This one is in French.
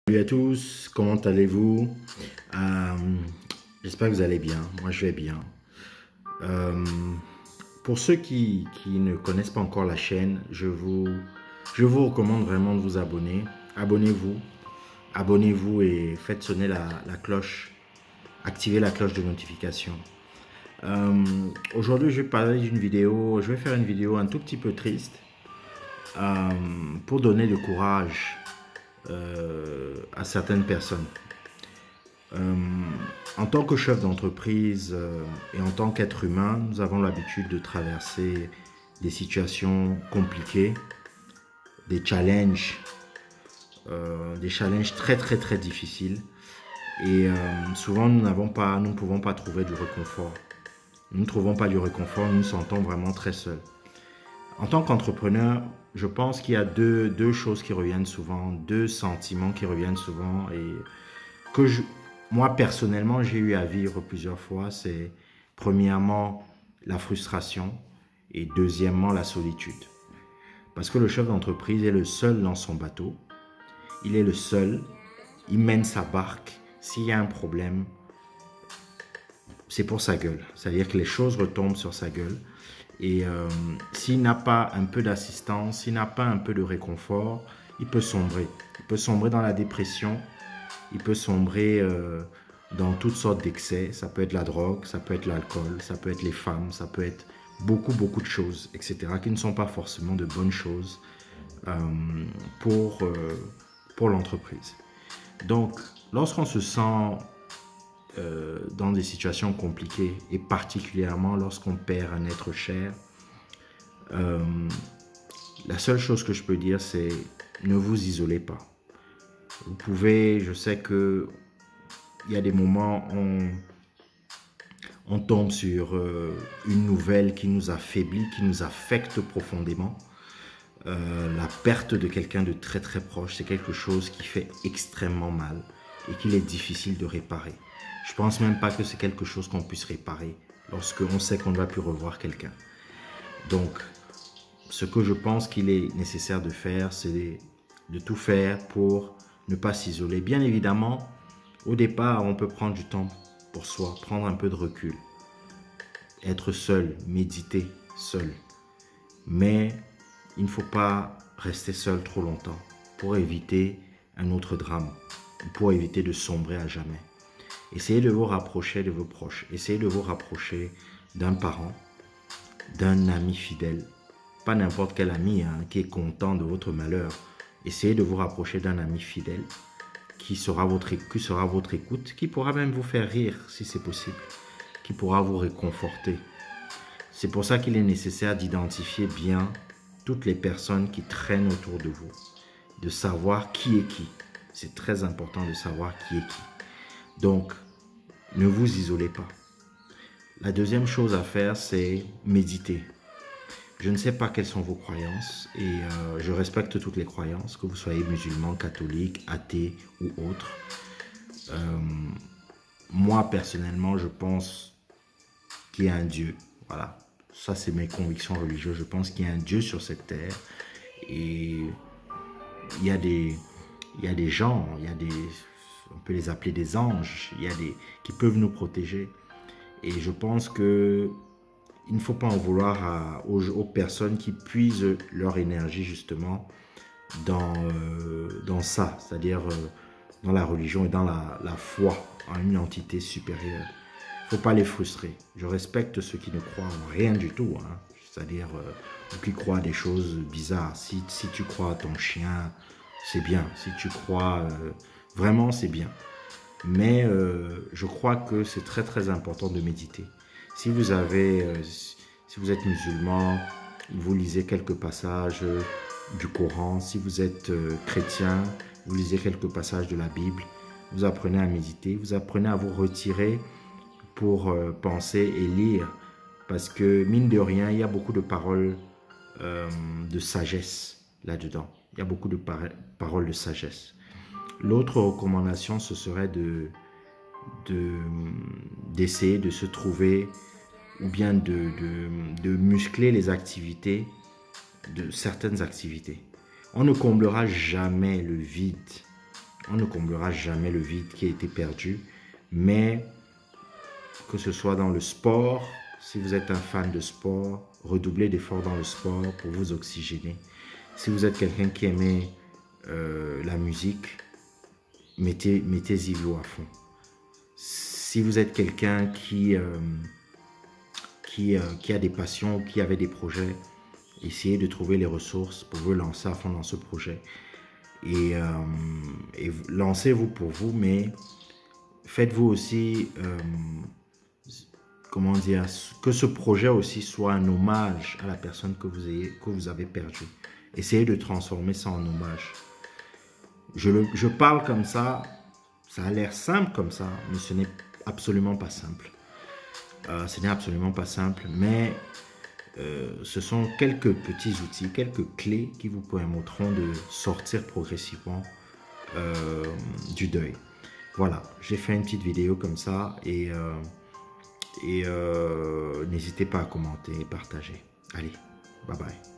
Salut à tous, comment allez-vous? Euh, J'espère que vous allez bien, moi je vais bien. Euh, pour ceux qui ne connaissent pas encore la chaîne, je vous recommande vraiment de vous abonner. Abonnez-vous, abonnez-vous et faites sonner la cloche, activez la cloche de notification. Euh, Aujourd'hui je vais parler d'une vidéo, je vais faire une vidéo un tout petit peu triste euh, pour donner du courage à certaines personnes. Euh, En tant que chef d'entreprise et en tant qu'être humain, nous avons l'habitude de traverser des situations compliquées, des challenges très très très difficiles. Et souvent, nous ne pouvons pas trouver du réconfort. Nous ne trouvons pas du réconfort, nous nous sentons vraiment très seuls. En tant qu'entrepreneur, je pense qu'il y a deux choses qui reviennent souvent, deux sentiments qui reviennent souvent et que moi personnellement j'ai eu à vivre plusieurs fois. C'est premièrement la frustration et deuxièmement la solitude. Parce que le chef d'entreprise est le seul dans son bateau, il est le seul, il mène sa barque. S'il y a un problème, c'est pour sa gueule, c'est-à-dire que les choses retombent sur sa gueule. Et s'il n'a pas un peu d'assistance, s'il n'a pas un peu de réconfort, il peut sombrer. Il peut sombrer dans la dépression, il peut sombrer dans toutes sortes d'excès. Ça peut être la drogue, ça peut être l'alcool, ça peut être les femmes, ça peut être beaucoup de choses, etc. qui ne sont pas forcément de bonnes choses euh, pour l'entreprise. Donc, lorsqu'on se sent dans des situations compliquées et particulièrement lorsqu'on perd un être cher, euh, la seule chose que je peux dire, c'est ne vous isolez pas. Vous pouvez, je sais que il y a des moments où on tombe sur une nouvelle qui nous affaiblit, qui nous affecte profondément. La perte de quelqu'un de très très proche, c'est quelque chose qui fait extrêmement mal et qu'il est difficile de réparer. Je pense même pas que c'est quelque chose qu'on puisse réparer lorsqu'on sait qu'on ne va plus revoir quelqu'un. Donc, ce que je pense qu'il est nécessaire de faire, c'est de tout faire pour ne pas s'isoler. Bien évidemment, au départ, on peut prendre du temps pour soi, prendre un peu de recul, être seul, méditer seul. Mais il ne faut pas rester seul trop longtemps pour éviter un autre drame, pour éviter de sombrer à jamais. Essayez de vous rapprocher de vos proches, essayez de vous rapprocher d'un parent, d'un ami fidèle, pas n'importe quel ami qui est content de votre malheur. Essayez de vous rapprocher d'un ami fidèle qui sera votre écoute, qui pourra même vous faire rire si c'est possible, qui pourra vous réconforter. C'est pour ça qu'il est nécessaire d'identifier bien toutes les personnes qui traînent autour de vous, de savoir qui est qui. C'est très important de savoir qui est qui. Donc, ne vous isolez pas. La deuxième chose à faire, c'est méditer. Je ne sais pas quelles sont vos croyances et je respecte toutes les croyances, que vous soyez musulman, catholique, athée ou autre. Moi, personnellement, je pense qu'il y a un Dieu. Voilà, ça c'est mes convictions religieuses. Je pense qu'il y a un Dieu sur cette terre et il y a des gens, on peut les appeler des anges, qui peuvent nous protéger. Et je pense que il ne faut pas en vouloir aux personnes qui puisent leur énergie justement dans ça, c'est-à-dire dans la religion et dans la foi en une entité supérieure. Il ne faut pas les frustrer. Je respecte ceux qui ne croient en rien du tout, c'est-à-dire ou qui croient à des choses bizarres. Si tu crois à ton chien, c'est bien. Si tu crois, vraiment, c'est bien. Mais je crois que c'est très très important de méditer. Si vous êtes musulman, vous lisez quelques passages du Coran. Si vous êtes chrétien, vous lisez quelques passages de la Bible. Vous apprenez à méditer, vous apprenez à vous retirer pour penser et lire. Parce que mine de rien, il y a beaucoup de paroles de sagesse là-dedans. Il y a beaucoup de paroles de sagesse. L'autre recommandation, ce serait d'essayer de se trouver ou bien de muscler les activités, de certaines activités. On ne comblera jamais le vide On ne comblera jamais le vide qui a été perdu, mais que ce soit dans le sport, si vous êtes un fan de sport, redoublez d'efforts dans le sport pour vous oxygéner. Si vous êtes quelqu'un qui aimait la musique, mettez-y l'eau à fond. Si vous êtes quelqu'un qui a des passions, qui avait des projets, essayez de trouver les ressources pour vous lancer à fond dans ce projet. Et lancez-vous pour vous, mais faites-vous aussi, comment dire, que ce projet aussi soit un hommage à la personne que vous avez perdue. Essayez de transformer ça en hommage. Je parle comme ça a l'air simple comme ça, mais ce n'est absolument pas simple. Ce n'est absolument pas simple, mais ce sont quelques petits outils, quelques clés qui vous permettront de sortir progressivement du deuil. Voilà, j'ai fait une petite vidéo comme ça et n'hésitez pas à commenter et partager. Allez, bye bye.